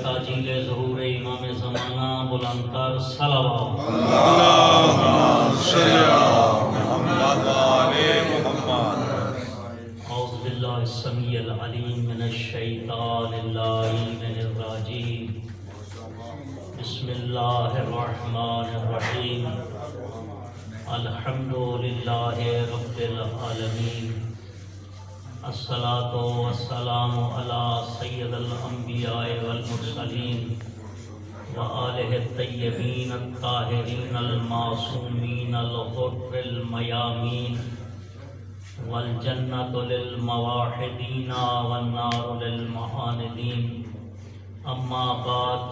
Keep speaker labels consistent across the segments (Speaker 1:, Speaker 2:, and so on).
Speaker 1: تاجیل ظہور امام زمانہ بلندتر صلوات اعوذ باللہ السمیع العلیم من الشیطان اللعین الرجیم بسم اللہ الرحمن الرحیم الحمد للہ رب العالمین الصلاۃ والسلام علی سید الانبیاء والمرسلین وآلہ الطیبین الطاہرین المعصومین الغر المیامین والجنۃ للمواحدین والنار للمعاندین اما بعد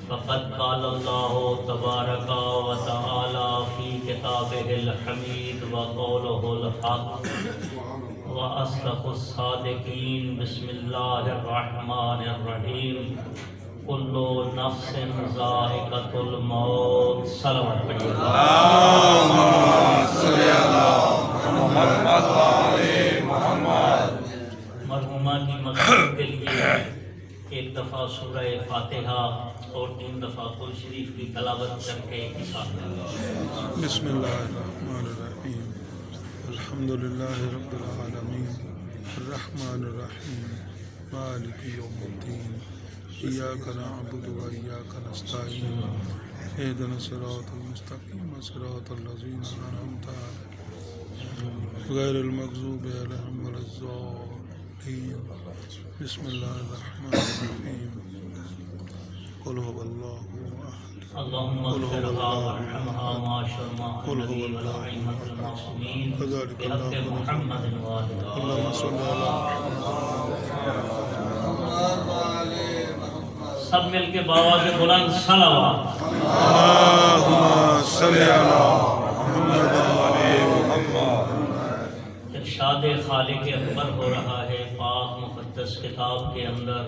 Speaker 1: فقد قال اللہ تبارک و تعالی فی کتابہ الحمید وقولہ الحق وأصدق الصادقین بسم اللہ الرحمن الرحیم کل نفس ذائقۃ الموت صلوات پڑھیے مرحومہ کی مغفرت کے لیے ایک دفعہ سورہ فاتحہ اور 3 دفعہ قرآن شریف کی تلاوت کر کے
Speaker 2: بسم اللہ الرحمن الرحیم الحمد للہ رب العالمین الرحمن الرحیم مالک یوم الدین ایاک نعبد و ایاک نستعین اہدنا الصراط المستقیم صراط الذین انعمت علیہم غیر المغضوب علیہم ولا الضالین بسم اللہ الرحمن الرحیم قل هو اللہ احد
Speaker 1: اللهم اغفرها وارحمها واشرمها النبي والائمة المعصومين بحق محمد
Speaker 2: اللهم صل علی
Speaker 1: سب مل کے بآواز بلند صلوات
Speaker 2: اللہم صل علی محمد
Speaker 1: ارشاد خالق اکبر ہو رہا ہے پاک مقدس کتاب کے اندر،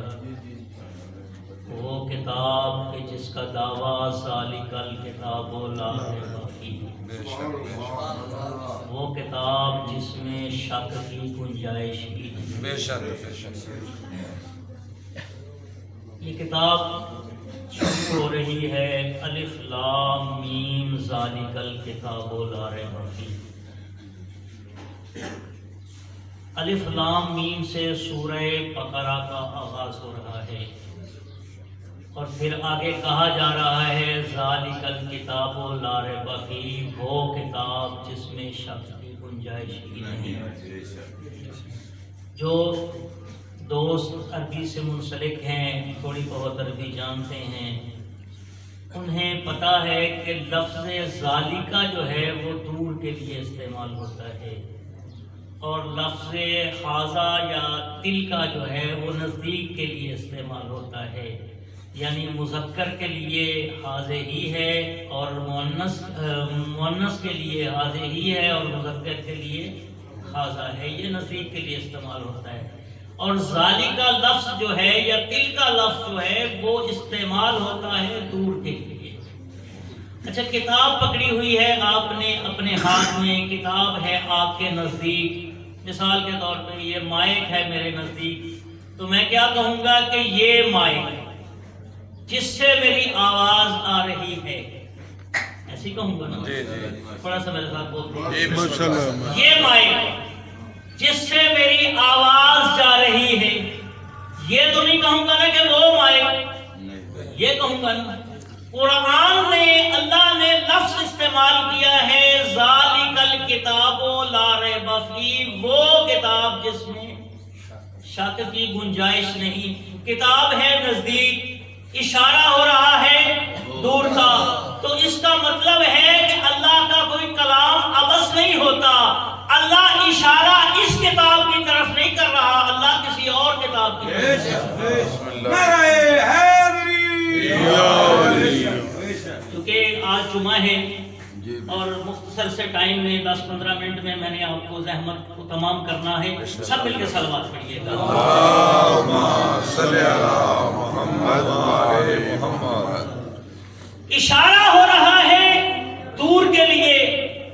Speaker 1: وہ کتاب کہ جس کا دعویٰ ذالک الکتاب لا ریب فیہ، وہ کتاب جس میں شک کی گنجائش ہی نہیں۔
Speaker 3: بے شک
Speaker 1: یہ کتاب شروع ہو رہی ہے الف لام میم ذالک الکتاب لا ریب فیہ۔ الف لام میم سے سورہ بقرہ کا آغاز ہو رہا ہے، اور پھر آگے کہا جا رہا ہے ذالک الکتاب لا ریب فیہ، وہ کتاب جس میں شک کی گنجائش ہی نہیں۔ جو دوست عربی سے منسلک ہیں، تھوڑی بہت عربی جانتے ہیں، انہیں پتہ ہے کہ لفظ ذالکہ جو ہے وہ دور کے لیے استعمال ہوتا ہے، اور لفظ ھذا یا تلکا جو ہے وہ نزدیک کے لیے استعمال ہوتا ہے، یعنی مذکر کے لیے ھذا ہی ہے اور مؤنث کے لیے ھذا ہی ہے اور مذکر کے لیے ھذا ہے، یہ نزدیک کے لیے استعمال ہوتا ہے۔ اور ذالکہ لفظ جو ہے یا تلکا لفظ جو ہے وہ استعمال ہوتا ہے دور کے لیے۔ اچھا، کتاب پکڑی ہوئی ہے آپ نے اپنے ہاتھ میں، کتاب ہے آپ کے نزدیک، مثال کے طور پہ یہ مائک ہے میرے نزدیک، تو میں کیا کہوں گا کہ یہ مائک جس سے میری آواز آ رہی ہے، ایسی کہوں گا نا؟ تھوڑا سا میرے ساتھ بول دیں، یہ مائک جس سے میری آواز جا رہی ہے، یہ تو نہیں کہوں گا نا کہ وہ مائک، یہ کہوں گا نا۔ قرآن نے اللہ نے لفظ استعمال کیا ہے ذالک الکتاب لا ریب فیہ، وہ کتاب جس میں شک کی گنجائش نہیں۔ کتاب ہے نزدیک، اشارہ ہو رہا ہے دور کا، تو اس کا مطلب ہے کہ اللہ کا کوئی کلام عبث نہیں ہوتا، اللہ اشارہ اس کتاب کی طرف نہیں کر رہا، اللہ کسی اور کتاب کی طرف۔ کیونکہ آج جمعہ ہے اور مختصر سے ٹائم میں 10-15 منٹ میں نے آپ کو زحمت کو تمام کرنا ہے، سب مل کے صلوات پڑھیے گا۔ اشارہ ہو رہا ہے دور کے لیے،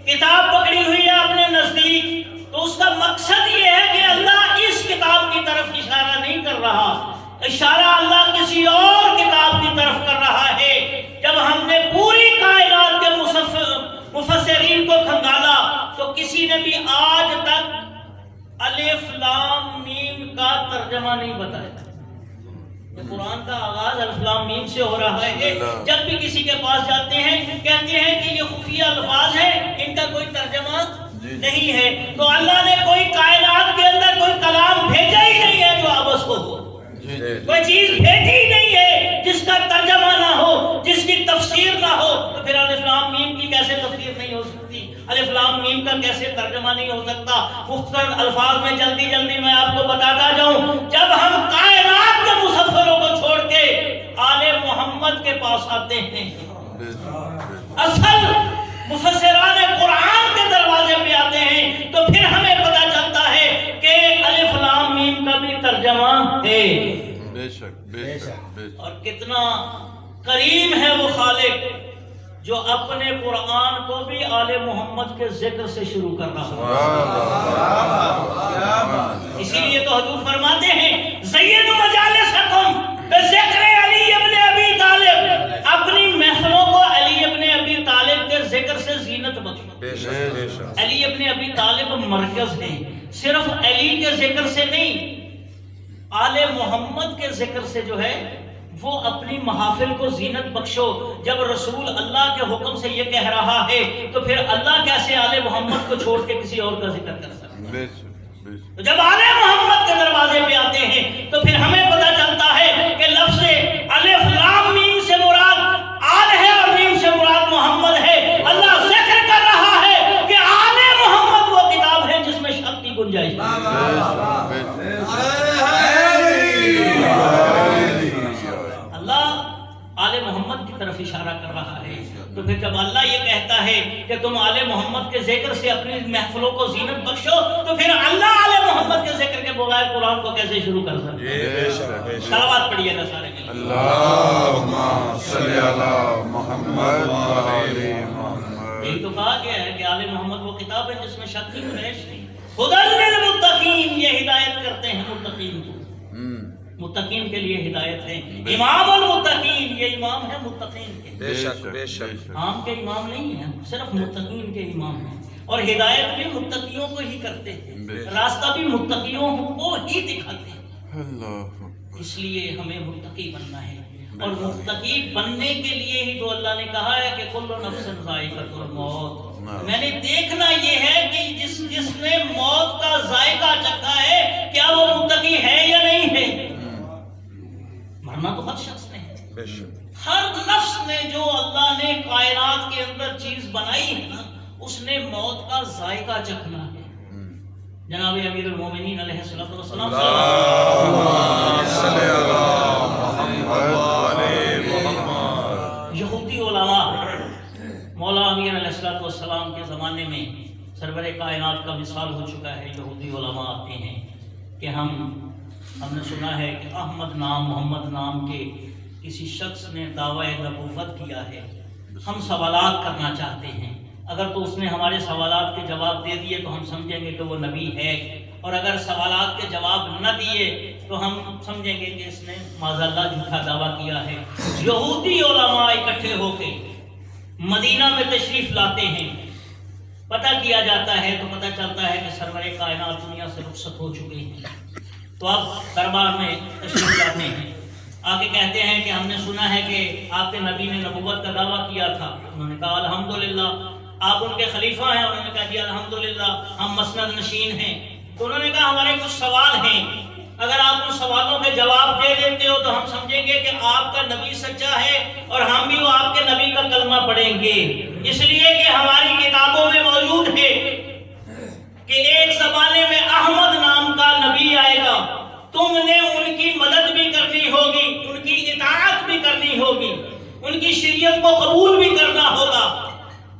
Speaker 1: کتاب پکڑی ہوئی ہے اپنے نزدیک، تو اس کا مقصد یہ ہے کہ اللہ اس کتاب کی اشارہ اللہ کسی اور کتاب کی طرف کر رہا ہے۔ جب ہم نے پوری کائنات کے مفسرین کو کھنگالا تو کسی نے بھی آج تک الف لام میم کا ترجمہ نہیں بتایا۔ قرآن کا آغاز الف لام میم سے ہو رہا ہے۔ جب بھی کسی کے پاس جاتے ہیں کہتے ہیں کہ یہ خفیہ الفاظ ہیں، ان کا کوئی ترجمہ نہیں ہے۔ تو اللہ نے کوئی کائنات کے اندر کوئی کلام بھیجا ہی نہیں ہے جو عبث ہو، کوئی چیز بھیجی ہی نہیں ہے جس کا ترجمہ نہ ہو، جس کی تفسیر نہ ہو۔ تو پھر الف لام میم کی کیسے تفسیر نہیں ہو سکتی؟ الف لام میم کا کیسے ترجمہ نہیں ہو سکتا؟ مختصر الفاظ میں جلدی میں آپ کو بتاتا جاؤں، جب ہم کائنات کے مصوروں کو چھوڑ کے آل محمد کے پاس آتے ہیں، اصل مفسران قرآن کے دروازے پہ آتے ہیں، تو پھر ہمیں پتہ چلتا ہے کہ الف لام میم کا بھی ترجمہ ہے۔
Speaker 3: بے شک
Speaker 1: اور کتنا کریم ہے وہ خالق جو اپنے قرآن کو بھی آل محمد کے ذکر سے شروع کر رہا ہے۔ اسی لیے تو حضور فرماتے ہیں زینوا مجالسکم بذکر علی ابن ابی طالب، اپنی محفلوں کو علی ابن ابی طالب کے ذکر سے زینت بخشو۔ علی ابن ابی طالب مرکز ہیں، صرف علی کے ذکر سے نہیں، آل محمد کے ذکر سے جو ہے وہ اپنی محافل کو زینت بخشو۔ جب رسول اللہ کے حکم سے یہ کہہ رہا ہے تو پھر اللہ کیسے آل محمد کو چھوڑ کے کسی اور کا ذکر کر سکتا ہے؟ تو جب آل محمد کے دروازے پہ آتے ہیں تو پھر ہمیں پتہ چلتا ہے کہ لفظ الف لام میم سے مراد آل ہے اور میم سے مراد محمد ہے۔ اللہ ذکر کر رہا ہے کہ آل محمد وہ کتاب ہے جس میں شک کی گنجائش ہے۔ آل محمد کی طرف اشارہ کر رہا ہے۔ تو پھر جب اللہ یہ کہتا ہے کہ تم آل محمد کے ذکر سے اپنی محفلوں کو زینت بخشو، تو پھر اللہ آل محمد کے ذکر کے بغیر قرآن کو کیسے شروع کر سکتے ہیں؟ صلوات پڑھیے گا سارے کے لیے۔
Speaker 3: اللہم صلی علی محمد و علی محمد۔
Speaker 1: یہی تو کہا گیا ہے کہ آل محمد وہ کتاب ہے جس میں شک کی گنجائش نہیں۔ ہدی للمتقین، یہ ہدایت کرتے ہیں متقین کو، متقین کے لیے ہدایت ہے۔ امام المتقین، یہ امام ہے متقین کے،
Speaker 3: بے شک
Speaker 1: عام کے امام نہیں ہیں، صرف متقین کے امام ہیں۔ اور ہدایت بھی متقیوں کو ہی کرتے ہیں، راستہ بھی متقیوں کو ہی دکھاتے ہیں۔ اس لیے ہمیں متقی بننا ہے، اور متقی بننے کے لیے ہی تو اللہ نے کہا ہے کہ کل نفس ذائقۃ الموت۔ میں نے دیکھنا یہ ہے کہ جس نے موت کا ذائقہ چکھا ہے کیا وہ متقی ہے یا نہیں ہے۔ مرنا تو ہر شخص نے ہے، ہر نفس نے، جو اللہ نے کائنات کے اندر چیز بنائی ہے نا، اس نے موت کا ذائقہ چکھنا ہے۔ جناب امیر المومنین علیہ الصلوۃ والسلام یہودی علماء مولا امیر علیہ الصلوۃ والسلام کے زمانے میں سرور کائنات کا مثال ہو چکا ہے۔ یہودی علماء آتے ہیں کہ ہم نے سنا ہے کہ احمد نام محمد نام کے کسی شخص نے دعوی نبوت کیا ہے، ہم سوالات کرنا چاہتے ہیں، اگر تو اس نے ہمارے سوالات کے جواب دے دیے تو ہم سمجھیں گے کہ وہ نبی ہے، اور اگر سوالات کے جواب نہ دیے تو ہم سمجھیں گے کہ اس نے معاذ اللہ جھوٹا دعویٰ کیا ہے۔ یہودی علماء اکٹھے ہو کے مدینہ میں تشریف لاتے ہیں، پتہ کیا جاتا ہے تو پتہ چلتا ہے کہ سرور کائنات دنیا سے رخصت ہو چکے ہیں۔ تو آپ دربار میں تشریف لاتے ہیں، آگے کہتے ہیں کہ ہم نے سنا ہے کہ آپ کے نبی نے نبوت کا دعویٰ کیا تھا۔ انہوں نے کہا الحمدللہ آپ ان کے خلیفہ ہیں، انہوں نے کہا جی الحمدللہ ہم مسند نشین ہیں۔ تو انہوں نے کہا ہمارے کچھ سوال ہیں، اگر آپ ان سوالوں کے جواب دے دیتے ہو تو ہم سمجھیں گے کہ آپ کا نبی سچا ہے، اور ہم بھی وہ آپ کے نبی کا کلمہ پڑھیں گے، اس لیے کہ ہماری کتابوں میں موجود ہے کہ ایک زمانے میں احمد نام کا نبی آئے گا، تم نے ان کی مدد بھی کرنی ہوگی، ان کی اطاعت بھی کرنی ہوگی، ان کی شریعت کو قبول بھی کرنا ہوگا۔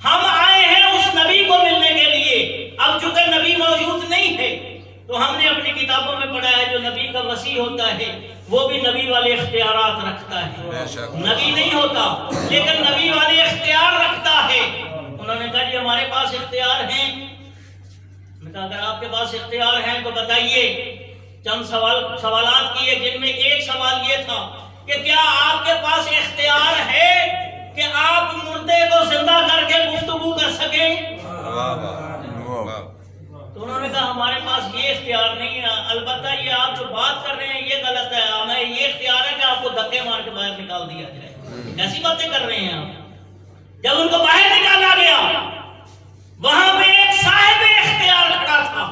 Speaker 1: ہم آئے ہیں اس نبی کو ملنے کے لیے، اب چونکہ نبی موجود نہیں ہے تو ہم نے اپنی کتابوں میں پڑھا ہے جو نبی کا وصی ہوتا ہے وہ بھی نبی والے اختیارات رکھتا ہے، نبی نہیں ہوتا لیکن نبی والے اختیار رکھتا ہے۔ انہوں نے کہا جی ہمارے پاس اختیار ہیں۔ میں کہا اگر آپ کے پاس اختیار ہیں تو بتائیے چند سوالات کیے، جن میں ایک سوال یہ تھا کہ کیا آپ کے پاس اختیار ہے کہ آپ مردے کو زندہ کر کے گفتگو کر سکیں؟ تو انہوں نے کہا ہمارے پاس یہ اختیار نہیں ہے، البتہ یہ آپ جو بات کر رہے ہیں یہ غلط ہے، ہمیں یہ اختیار ہے کہ آپ کو دھکے مار کے باہر نکال دیا جائے۔ کیسی باتیں کر رہے ہیں آپ؟ جب ان کو باہر نکالا گیا وہاں پہ ایک صاحب اختیار کھڑا تھا،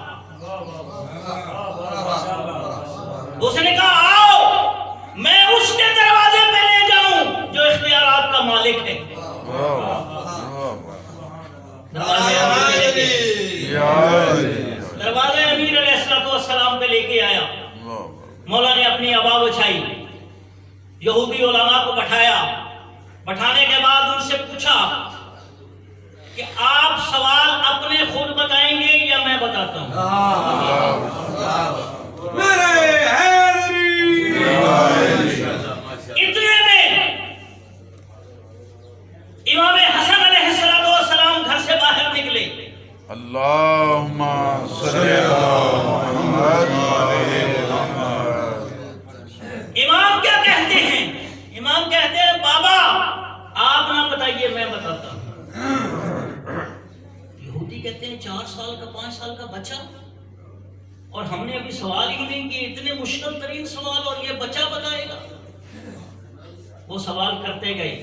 Speaker 1: اس نے کہا آؤ میں اس کے دروازے پہ لے جاؤں جو اختیارات کا مالک ہے۔ دروازے امیر علیہ السلام پہ لے کے آیا، مولا نے اپنی ابا بچھائی، یہودی علماء کو بٹھایا، بٹھانے کے بعد ان سے پوچھا کہ آپ سوال اپنے خود بتائیں گے یا میں بتاتا ہوں؟ اتنے میں امام حسن علیہ السلام گھر سے باہر نکلے۔
Speaker 3: اللہم صلی علی محمد
Speaker 1: امام کیا کہتے ہیں؟ امام کہتے ہیں بابا آپ نہ بتائیے میں بتاتا ہوں۔ یہودی کہتے ہیں 4 سال کا 5 سال کا بچہ، اور ہم نے ابھی سوال ہی نہیں کیے، اتنے مشکل ترین سوال اور یہ بچہ بتائے گا؟ وہ سوال کرتے گئے،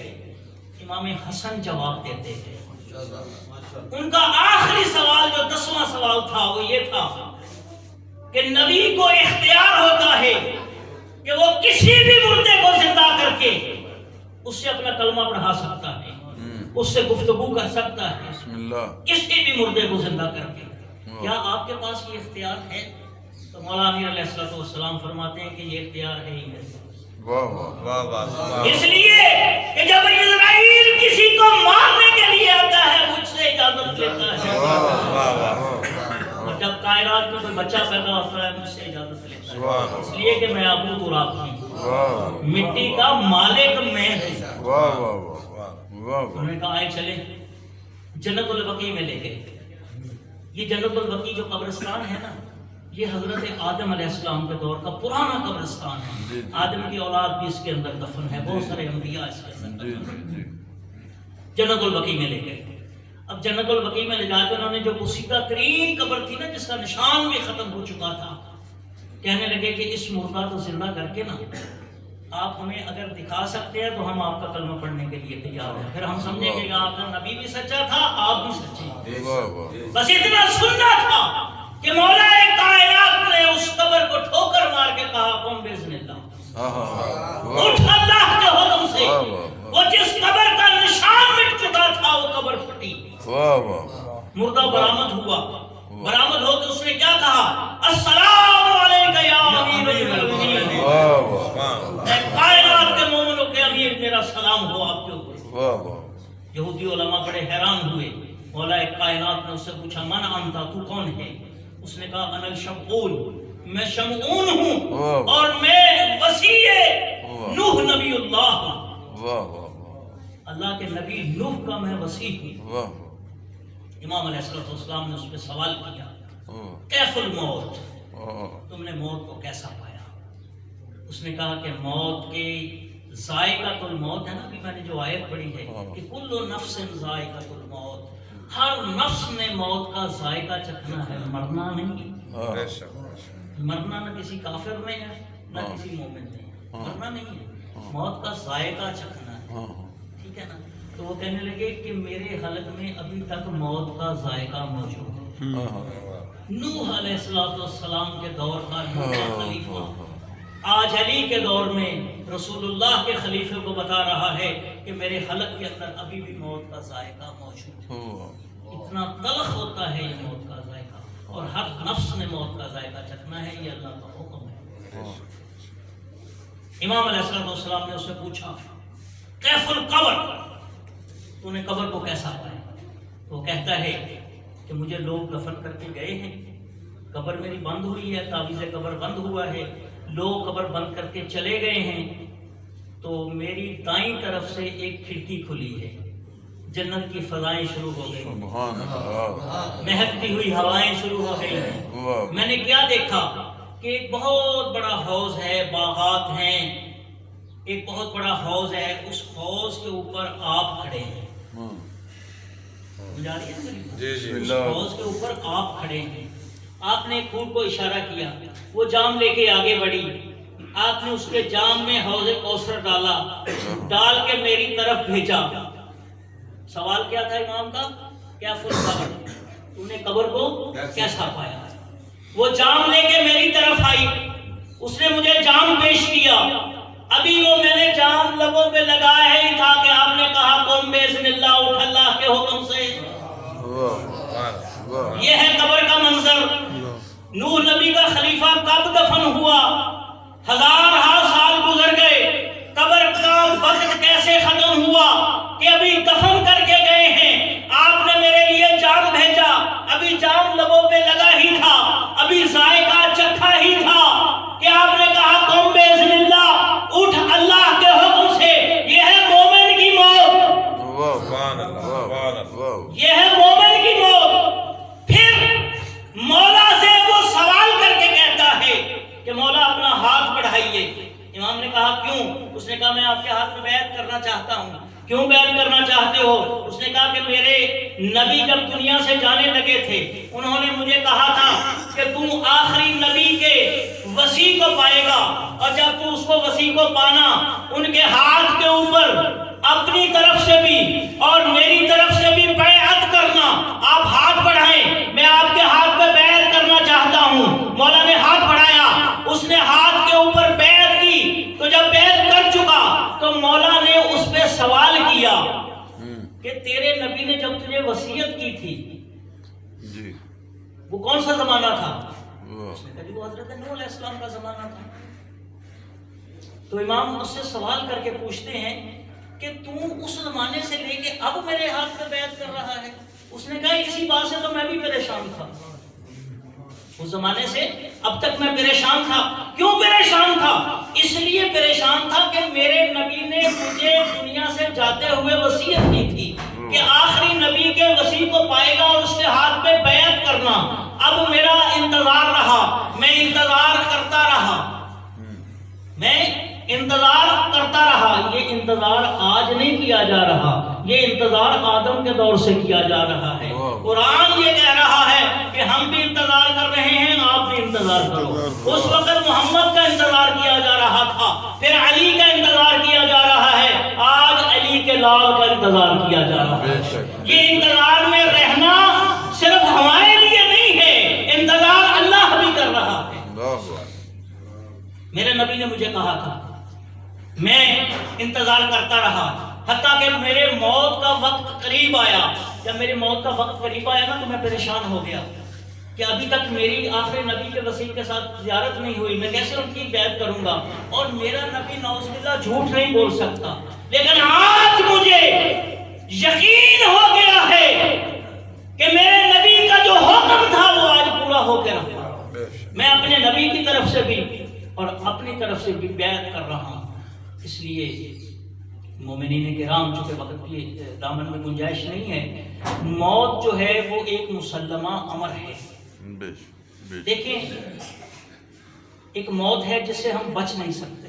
Speaker 1: امام حسن جواب دیتے گئے۔ ان کا آخری سوال جو 10واں سوال تھا وہ یہ تھا کہ نبی کو اختیار ہوتا ہے کہ وہ کسی بھی مردے کو زندہ کر کے اس سے اپنا کلمہ پڑھا سکتا ہے، اس سے گفتگو کر سکتا ہے،
Speaker 3: بسم اللہ،
Speaker 1: کسی بھی مردے کو زندہ کر کے۔ کیا آپ کے پاس یہ اختیار ہے؟ تو مولا امیر علیہ السلام فرماتے ہیں کہ یہ اختیار ہے ہی میرے پاس۔ اس لیے کہ جب اسرائیل کسی کو مارنے کے لیے آتا ہے مجھ سے اجازت لیتا ہے، اور جب کائنات میں کوئی بچہ پیدا ہوتا ہے مجھ سے اجازت لیتا ہے، اس لیے کہ میں ابو تراب ہوں، مٹی کا مالک میں ہوں۔ انہوں نے کہا آئے چلے، جنت البقیع میں لے گئے۔ یہ جنت البقیع جو قبرستان ہے نا، یہ حضرت آدم علیہ السلام کے دور کا پرانا قبرستان ہے۔ آدم کی اولاد بھی اس کے اندر دفن ہے، بہت سارے انبیاء اس کے اندر دفن ہیں۔ جنت البقیع میں لے گئے۔ اب جنت البقیع میں لے جا کے انہوں نے جو بسیطہ ترین قبر تھی نا، جس کا نشان بھی ختم ہو چکا تھا، کہنے لگے کہ اس مردہ کو زندہ کر کے نا آپ ہمیں اگر دکھا سکتے ہیں تو ہم آپ کا کلمہ پڑھنے کے لیے تیار ہیں، پھر ہم سمجھیں گے کہ آپ کا نبی بھی سچا تھا، آپ بھی سچے۔ بس اتنا سننا تھا کہ مولا کائنات نے اس قبر کو ٹھوکر مار کے کہا قم باذن اللہ، اٹھ اللہ کے حکم سے۔ وہ جس قبر کا نشان مٹ چکا تھا وہ قبر پھٹی، مردہ برآمد ہوا۔ برآمد ہو کے اس نے کیا کہا؟ السلام علیکم یا امیر المؤمنین، اے کائنات کے مومنوں کے امیر میرا سلام ہو آپ کے اوپر۔ یہودی علماء بڑے حیران ہوئے۔ مولا کائنات نے اس سے پوچھا من انت، تو کون ہے؟ اس نے کہا انا الشمعون، میں شمعون ہوں اور میں وسیع نوح نبی اللہ ہوں، اللہ کے نبی نوح کا میں وسیع ہوں۔ امام علیہ السلام نے اس پہ سوال کیا کیف الموت، تم نے موت کو کیسا پایا؟ اس نے کہا کہ موت کے ذائقۃ الموت ہے نا، ابھی میں نے جو آیت پڑھی ہے کہ کل نفس ذائقۃ الموت، ہر نفس نے موت کا ذائقہ چکھنا ہے، مرنا نہیں۔ مرنا نہ کسی کافر میں ہے نہ کسی مومن میں ہے، مرنا نہیں ہے، موت کا ذائقہ چکھنا ہے، ٹھیک ہے نا؟ تو وہ کہنے لگے کہ میرے حلق میں ابھی تک موت کا ذائقہ موجود ہے۔ نوح علیہ السلام کے دور کا نوح خلیفہ آج علی کے دور میں رسول اللہ کے خلیفے کو بتا رہا ہے کہ میرے حلق کے اندر ابھی بھی موت کا ذائقہ موجود ہے۔ اتنا تلخ ہوتا ہے یہ موت کا ذائقہ، اور ہر نفس نے موت کا ذائقہ چکھنا ہے، یہ اللہ کا حکم ہے۔ امام علیہ السلام نے اس سے پوچھا کیف القبر، تو نے قبر کو کیسا پایا؟ تو کہتا ہے کہ مجھے لوگ دفن کر کے گئے ہیں، قبر میری بند ہوئی ہے، تعویذ قبر بند ہوا ہے، لوگ قبر بند کر کے چلے گئے ہیں، تو میری دائیں طرف سے ایک کھڑکی کھلی ہے، جنت کی فضائیں شروع ہو گئی، مہکتی ہوئی ہوائیں شروع ہو گئی ہیں۔ میں نے کیا دیکھا کہ ایک بہت بڑا حوض ہے، باغات ہیں، ایک بہت بڑا حوض ہے، اس حوض کے اوپر آپ کھڑے ہیں. جا رہی ہے
Speaker 3: جی
Speaker 1: اس
Speaker 3: جی
Speaker 1: حوض کے اوپر آپ کھڑے ہیں. آپ نے ایک اونٹ کو اشارہ کیا، وہ جام لے کے آگے بڑھی. آپ نے اس کے جام میں حوض کوثر ڈالا، ڈال کے میری طرف بھیجا. سوال کیا تھا امام کا؟ کیا فل قبر، تم نے قبر کو کیسا پایا؟ وہ جام لے کے میری طرف آئی، اس نے مجھے جام پیش کیا. ابھی وہ میں نے جام لبوں پہ لگایا ہی تھا کہ آپ نے کہا قوم باذن اللہ، اٹھ اللہ کے حکم سے. یہ ہے قبر کا منظر. نوح نبی کا خلیفہ کب دفن ہوا؟ 1000 سال گزر گئے. قبر کا وقت کیسے ختم ہوا کہ ابھی دفن کر کے گئے ہیں. آپ نے میرے لیے جام بھیجا، ابھی جام لبوں پہ لگا ہی تھا، ابھی ذائقہ چکھا ہی تھا کہ آپ نے کہا قوم باذن اللہ، اٹھ اللہ کے حکم سے. یہ ہے مومن کی موت، یہ ہے مومن کی موت. پھر مولا سے وہ سوال کر کے کہتا ہے کہ مولا اپنا ہاتھ بڑھائیے. امام نے کہا کیوں؟ اس نے کہا میں آپ کے ہاتھ میں بیعت کرنا چاہتا ہوں. کیوں بیعت کرنا چاہتے ہو؟ اس نے کہا کہ میرے نبی جب دنیا سے جانے لگے تھے، انہوں نے مجھے کہا تھا کہ تم آخری نبی کے وصی کو پائے گا، اور جب تو اس کو وصی کو پانا، ان کے ہاتھ کے اوپر اپنی طرف سے بھی اور میری طرف سے بھی بیعت کرنا. آپ ہاتھ بڑھائیں، میں آپ کے ہاتھ پہ بیعت کرنا چاہتا ہوں. مولا نے ہاتھ بڑھایا، اس نے ہاتھ کے اوپر بیعت کی. تو جب بیعت کر چکا تو مولا نے اس پہ سوال کیا کہ تیرے نبی نے جب تجھے وصیت کی تھی وہ کون سا زمانہ تھا؟ اس نے کہا وہ حضرت نوح علیہ السلام کا زمانہ تھا. تو امام اس سے سوال کر کے پوچھتے ہیں کہ تم اس زمانے سے لے کے اب میرے ہاتھ پہ بیعت کر رہا ہے. اس نے کہا اسی بات سے تو میں بھی پریشان تھا. اس زمانے سے اب تک میں پریشان تھا. کیوں پریشان تھا؟ اس لیے پریشان تھا کہ میرے نبی نے مجھے دنیا سے جاتے ہوئے وصیت کی تھی کہ آخری نبی کے وصی کو پائے گا اور اس کے ہاتھ پہ بیعت کرنا. اب میرا انتظار رہا، میں انتظار کرتا رہا، میں انتظار کرتا رہا. یہ انتظار آج نہیں کیا جا رہا، یہ انتظار آدم کے دور سے کیا جا رہا ہے. قرآن یہ کہہ رہا ہے کہ ہم بھی انتظار کر رہے ہیں، آپ بھی انتظار کرو. اس وقت محمد کا انتظار کیا جا رہا تھا، پھر علی کا انتظار کیا جا رہا ہے، آج علی کے لال کا انتظار کیا جا رہا ہے. یہ انتظار میں رہنا صرف ہمارے لیے نہیں ہے، انتظار اللہ بھی کر رہا ہے. میرے نبی نے مجھے کہا تھا، میں انتظار کرتا رہا حتیٰ کہ میرے موت کا وقت قریب آیا. جب میری موت کا وقت قریب آیا نا تو میں پریشان ہو گیا کہ ابھی تک میری آخری نبی کے وصی کے ساتھ زیارت نہیں ہوئی، میں کیسے ان کی بیعت کروں گا؟ اور میرا نبی نعوذ باللہ جھوٹ نہیں بول سکتا. لیکن آج مجھے یقین ہو گیا ہے کہ میرے نبی کا جو حکم تھا وہ آج پورا ہو کے رہا. میں اپنے نبی کی طرف سے بھی اور اپنی طرف سے بھی بیعت کر رہا ہوں. اس لیے مومنین کرام، چونکہ وقت کی دامن میں گنجائش نہیں ہے، موت جو ہے وہ ایک مسلمہ امر ہے. دیکھیں، ایک موت ہے جس سے ہم بچ نہیں سکتے.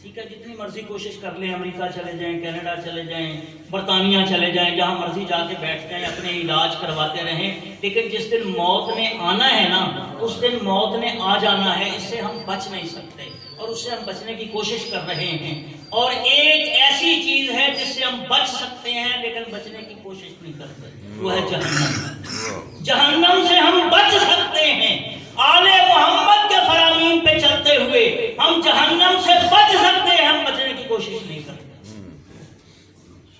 Speaker 1: ٹھیک ہے، جتنی مرضی کوشش کر لیں، امریکہ چلے جائیں، کینیڈا چلے جائیں، برطانیہ چلے جائیں، جہاں مرضی جا کے بیٹھ جائیں، اپنے علاج کرواتے رہیں، لیکن جس دن موت نے آنا ہے نا، اس دن موت نے آ جانا ہے. اس سے ہم بچ نہیں سکتے اور اس سے ہم بچنے کی کوشش کر رہے ہیں. اور ایک ایسی چیز ہے جس سے ہم بچ سکتے ہیں لیکن بچنے کی کوشش نہیں کرتے، وہ ہے جہنم. جہنم سے ہم بچ سکتے ہیں. آل محمد کے فرامین پہ چلتے ہوئے ہم جہنم سے بچ سکتے ہیں، ہم بچنے کی کوشش نہیں کرتے.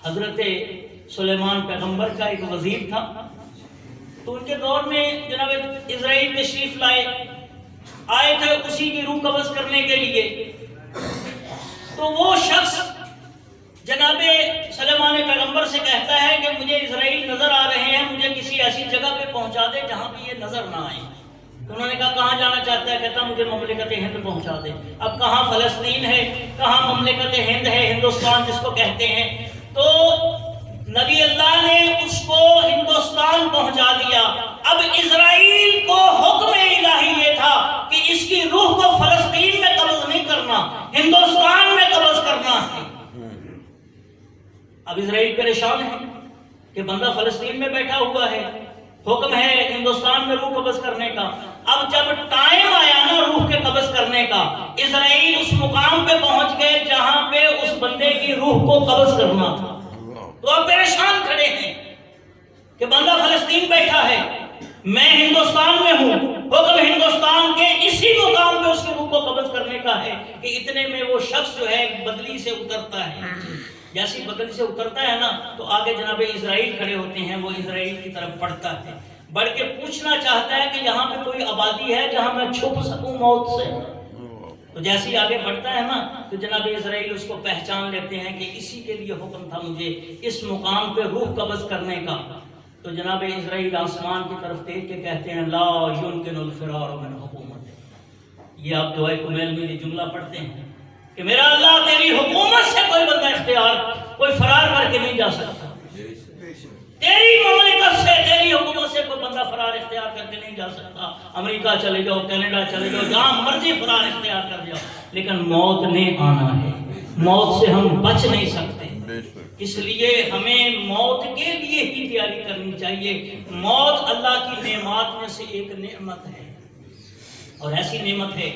Speaker 1: حضرت سلیمان پیغمبر کا ایک وزیر تھا، تو ان کے دور میں جناب اسرائیل تشریف آئے تھے اسی کی روح قبض کرنے کے لیے. تو وہ شخص جناب سلیمان پیغمبر سے کہتا ہے کہ مجھے اسرائیل نظر آ رہے ہیں، مجھے کسی ایسی جگہ پہ پہنچا دے جہاں پہ یہ نظر نہ آئے. تو انہوں نے کہا کہاں جانا چاہتا ہے؟ کہتا مجھے مملکت ہند پہنچا دے. اب کہاں فلسطین ہے، کہاں مملکت ہند ہے، ہندوستان جس کو کہتے ہیں. تو نبی اللہ نے اس کو ہندوستان پہنچا دیا. اب اسرائیل کو حکم الہی یہ تھا کہ ہندوستان میں قبض کرنا ہے۔ اب اسرائیل پریشان ہے کہ بندہ فلسطین میں بیٹھا ہوا ہے، حکم ہے ہندوستان میں روح قبض کرنے کا۔ اب جب ٹائم آیا نا روح کے قبض کرنے کا، اسرائیل اس مقام پہ پہنچ گئے جہاں پہ اس بندے کی روح کو قبض کرنا تھا، تو اب پریشان کھڑے ہیں کہ بندہ فلسطین بیٹھا ہے، میں ہندوستان میں ہوں، حکم ہندوستان کے اسی مقام پہ اس کی روح کو قبض کرنے کا ہے کہ اتنے میں وہ شخص جو ہے بدلی سے اترتا ہے۔ جیسی بدلی سے اترتا ہے نا تو آگے جناب اسرائیل کھڑے ہوتے ہیں، وہ اسرائیل کی طرف بڑھتا ہے، بڑھ کے پوچھنا چاہتا ہے کہ یہاں پہ کوئی آبادی ہے جہاں میں چھپ سکوں موت سے۔ تو جیسے ہی آگے بڑھتا ہے نا تو جناب اسرائیل اس کو پہچان لیتے ہیں کہ اسی کے لیے حکم تھا مجھے اس مقام پہ روح قبض کرنے کا۔ تو جناب اسرائیل آسمان کی طرف دیکھ کے کہتے ہیں لا یمکن الفرار من حکومت۔ یہ آپ دعائے کمیل میں یہ جملہ پڑھتے ہیں کہ میرا اللہ تیری حکومت سے کوئی بندہ اختیار کوئی فرار کر کے نہیں جا سکتا، تیری مملکت سے تیری حکومت سے کوئی بندہ فرار اختیار کر کے نہیں جا سکتا۔ امریکہ چلے جاؤ، کینیڈا چلے جاؤ، جہاں مرضی فرار اختیار کر جاؤ، لیکن موت نے آنا ہے، موت سے ہم بچ نہیں سکتے۔ اس لیے ہمیں موت کے لیے ہی تیاری کرنی چاہیے۔ موت اللہ کی نعمات میں سے ایک نعمت ہے، اور ایسی نعمت ہے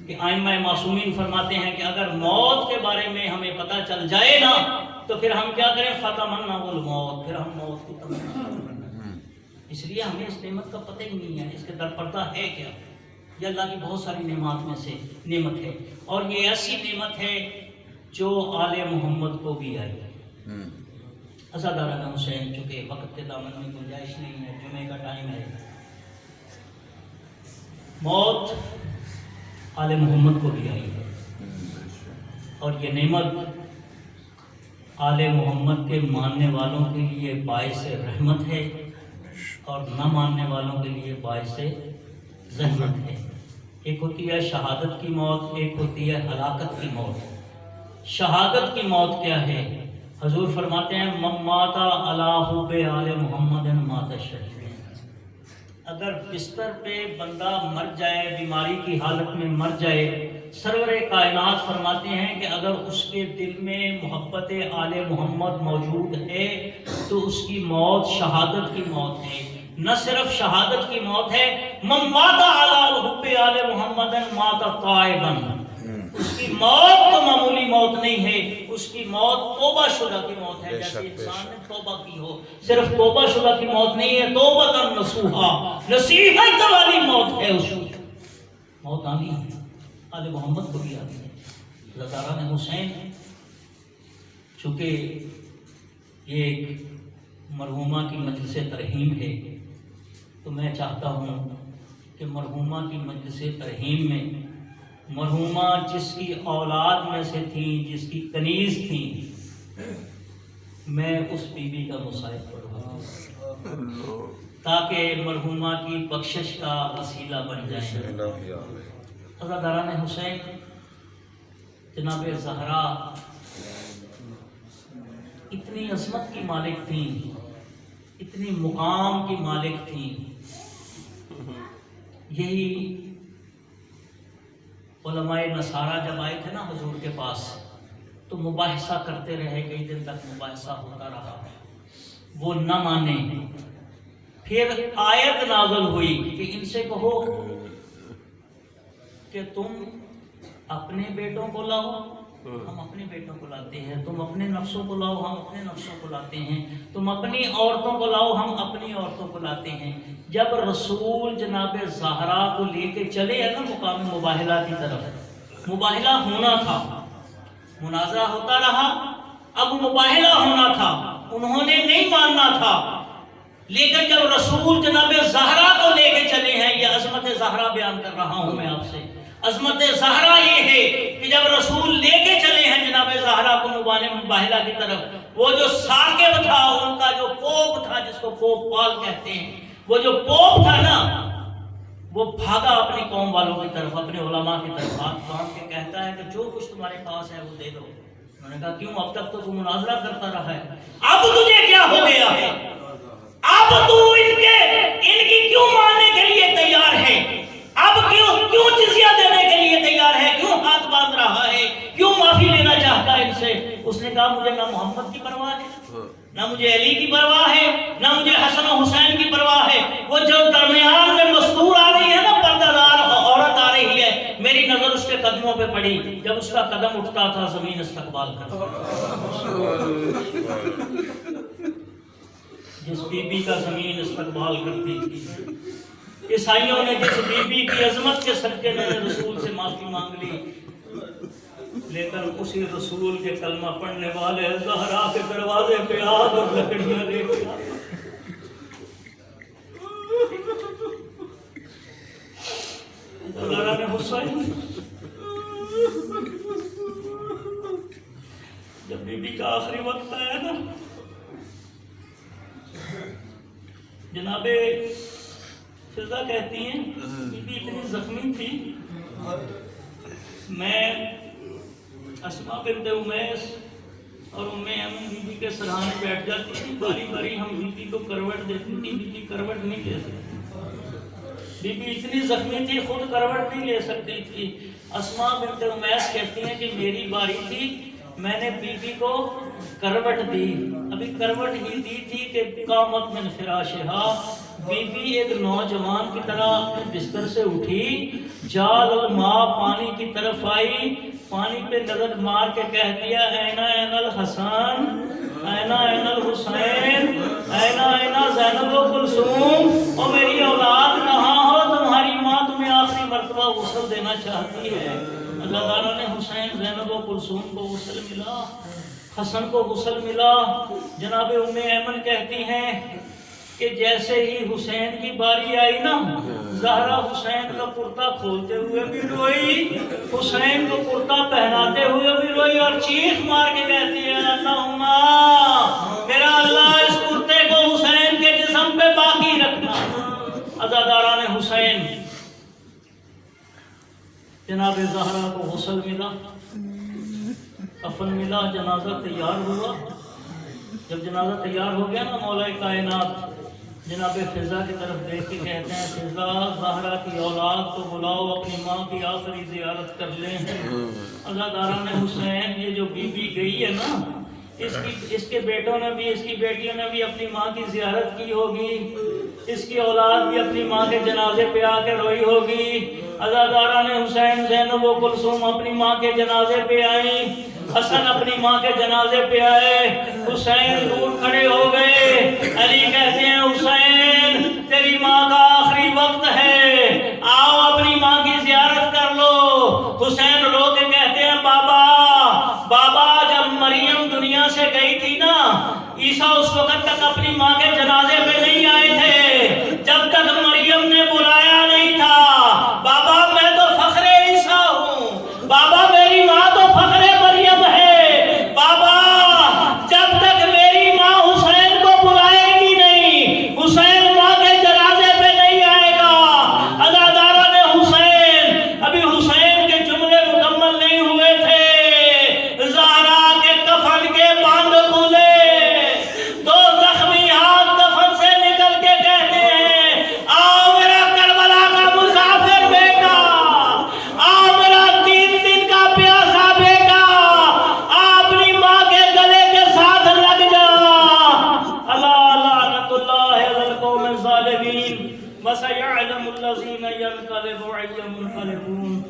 Speaker 1: کہ ائمہ معصومین فرماتے ہیں کہ اگر موت کے بارے میں ہمیں پتہ چل جائے نا تو پھر ہم کیا کریں؟ فتمنا الموت، پھر ہم موت کی تمنا کریں۔ اس لیے ہمیں اس نعمت کا پتہ ہی نہیں ہے اس کے درپردہ ہے کیا۔ یہ اللہ کی بہت ساری نعمات میں سے نعمت ہے، اور یہ ایسی نعمت ہے جو آل محمد کو بھی آئی۔ عزاداران حسین، چونکہ وقت کے دامن میں گنجائش نہیں ہے، جمعے کا ٹائم ہے، موت آل محمد کو بھی آئی ہے، اور یہ نعمت آل محمد کے ماننے والوں کے لیے باعث رحمت ہے اور نہ ماننے والوں کے لیے باعث زحمت ہے۔ ایک ہوتی ہے شہادت کی موت، ایک ہوتی ہے ہلاکت کی موت۔ شہادت کی موت کیا ہے؟ حضور فرماتے ہیں من مات علی حب آل محمد مات شہید۔ اگر بستر پہ بندہ مر جائے، بیماری کی حالت میں مر جائے، سرور کائنات فرماتے ہیں کہ اگر اس کے دل میں محبت آل محمد موجود ہے تو اس کی موت شہادت کی موت ہے۔ نہ صرف شہادت کی موت ہے، من مات علی حب آل محمد مات تائبا، اس کی موت تو معمولی موت نہیں ہے، اس کی موت توبہ شدہ کی موت ہے۔ جیسے انسان نے توبہ کی ہو، صرف توبہ شدہ کی موت نہیں ہے، توبۃ نصوحا، نصیحت والی موت ہے۔ اس کی موت آنی ہے، آل محمد کو بھی آنی ہے۔ عزاداران حسین، چونکہ یہ ایک مرحومہ کی مجلس ترحیم ہے تو میں چاہتا ہوں کہ مرحومہ کی مجلس ترحیم میں مرحومہ جس کی اولاد میں سے تھیں، جس کی کنیز تھیں، میں اس بی بی کا مصائب پڑھوں تاکہ مرحومہ کی بخشش کا وسیلہ بن جائے۔ عزاداران حسین، جناب زہرا اتنی عظمت کی مالک تھیں، اتنی مقام کی مالک تھیں، یہی علماء نصارہ جب آئے تھے نا حضور کے پاس تو مباحثہ کرتے رہے، کئی دن تک مباحثہ ہوتا رہا، وہ نہ مانے۔ پھر آیت نازل ہوئی کہ ان سے کہو کہ تم اپنے بیٹوں کو لاؤ، ہم اپنے بیٹوں کو لاتے ہیں، تم اپنے نفسوں کو لاؤ، ہم اپنے نفسوں کو لاتے ہیں، تم اپنی عورتوں کو لاؤ، ہم اپنی عورتوں کو لاتے ہیں۔ جب رسول جناب زہرا کو لے کے چلے ہیں نا مقام مباہلہ کی طرف، مباہلہ ہونا تھا، مناظرہ ہوتا رہا، اب مباہلہ ہونا تھا، انہوں نے نہیں ماننا تھا، لیکن جب رسول جناب زہرا کو لے کے چلے ہیں، یہ عظمت زہرا بیان کر رہا ہوں میں آپ سے، عظمت زہرا یہ ہے کہ جب رسول لے کے چلے ہیں جناب زہرا کو مباہلہ کی طرف، وہ جو ثاقب تھا، ان کا جو پوپ تھا، جس کو پوپ پال کہتے ہیں، وہ جو پوپ تھا نا، وہ بھاگا اپنی قوم والوں کی طرف، اپنے علماء کی طرف، ہاتھ باندھ کے کہتا ہے کہ جو کچھ تمہارے پاس ہے وہ دے دو۔ انہوں نے کہا کیوں؟ اب تک تو مناظرہ کرتا رہا ہے، اب تجھے کیا ہو گیا ہے؟ اب تو ان کی کیوں ماننے کے لیے تیار ہے؟ اب کیوں جزیہ دینے کے لیے تیار ہے؟ کیوں ہاتھ باندھ رہا ہے؟ کا قدم اٹھتا تھا زمین استقبال کرتا جس بی بی کا زمین استقبال کرتی تھی. عیسائیوں نے جس بی بی کی عظمت کے صدقے میں نے رسول سے معافی مانگ لی، لیکن اسی رسول کے کلمہ پڑھنے والے زہرا کے دروازے پہ آگ اور لکڑیاں لے کے اللہ نے حسین جب بی بی کا آخری وقت آیا نا، جناب فضا کہتی ہیں بی بی اتنی زخمی تھی، میں اسماء بنت امیس اور ام ایمن بی بی کے سرحانے بیٹھ جاتی تھی، باری باری ہم بی بی کو کروٹ دیتی تھی، بی بی کروٹ نہیں لے سکتی، بی بی اتنی زخمی تھی خود کروٹ نہیں لے سکتی تھی. اسماء بنت امیس کہتی ہیں کہ میری باری تھی، میں نے بی بی کو کروٹ دی، ابھی کروٹ ہی دی تھی کہ قامت من فراشہا، بی بی ایک نوجوان کی طرح اپنے بستر سے اٹھی، جال الماء پانی کی طرف آئی، پانی پہ نظر مار کے کہہ دیا اینا این الحسن، اینا این الحسین، اینا اینا زینب و کلثوم، اور میری اولاد کہاں ہو، تمہاری ماں تمہیں آخری مرتبہ غسل دینا چاہتی ہے. اللہ تعالیٰ نے حسین زینب و کلثوم کو غسل ملا، حسن کو غسل ملا. جناب ام ایمن کہتی ہیں کہ جیسے ہی حسین کی باری آئی نا، زہرا حسین کا کرتا کھولتے ہوئے بھی روئی، حسین کو کرتا پہناتے ہوئے بھی روئی، اور چیخ مار کے کہتی ہے اللہم میرا اللہ اس کرتے کو حسین کے جسم پہ باقی رکھنا. عزاداران حسین، جناب زہرا کو غسل ملا، کفن ملا، جنازہ تیار ہوا. جب جنازہ تیار ہو گیا نا، مولا کائنات جناب فضا کی طرف دیکھ کے کہتے ہیں فضا زہرا کی اولاد کو بلاؤ، اپنی ماں کی آخری زیارت کر لیں. عزاداران حسین، یہ جو بی بی گئی ہے نا، اس کے بیٹوں نے بھی، اس کی بیٹیوں نے بھی اپنی ماں کی زیارت کی ہوگی، اس کی اولاد بھی اپنی ماں کے جنازے پہ آ کے روئی ہوگی. عزاداران حسین، زینب و کلثوم اپنی ماں کے جنازے پہ آئیں، حسن اپنی ماں کے جنازے پہ آئے، حسین دور کھڑے ہو گئے. علی کہتے ہیں حسین تیری ماں کا آخری وقت ہے، آؤ اپنی ماں کی زیارت کر لو. حسین رو کے کہتے ہیں بابا جب مریم دنیا سے گئی تھی نا، عیسیٰ اس وقت تک اپنی ماں کے جنازے پہ نہیں آئے تھے، جب تک مریم نے بلایا نہیں تھا. بابا میں تو فخر عیسیٰ ہوں، بابا میری ماں تو فخر مریم ہے. بابا جب تک میری ماں حسین کو بلائے گی نہیں، حسین ماں کے جنازے پہ نہیں آئے گا. عزاداران حسین، ابھی حسین کے جملے مکمل نہیں ہوئے تھے، زہرا کے کفن کے باندھ کھولے، دو زخمی ہاتھ کفن سے نکل کے کہتے ہیں آؤ میرا کربلا کا مسافر بیٹا، آؤ میرا 3 دن کا پیاسا بیٹا، اپنی ماں کے گلے کے ساتھ لگ جا. اللہ لعنت اللہ علی القوم الظالمین وسيعلم الذين ينقلبون على عقبيهم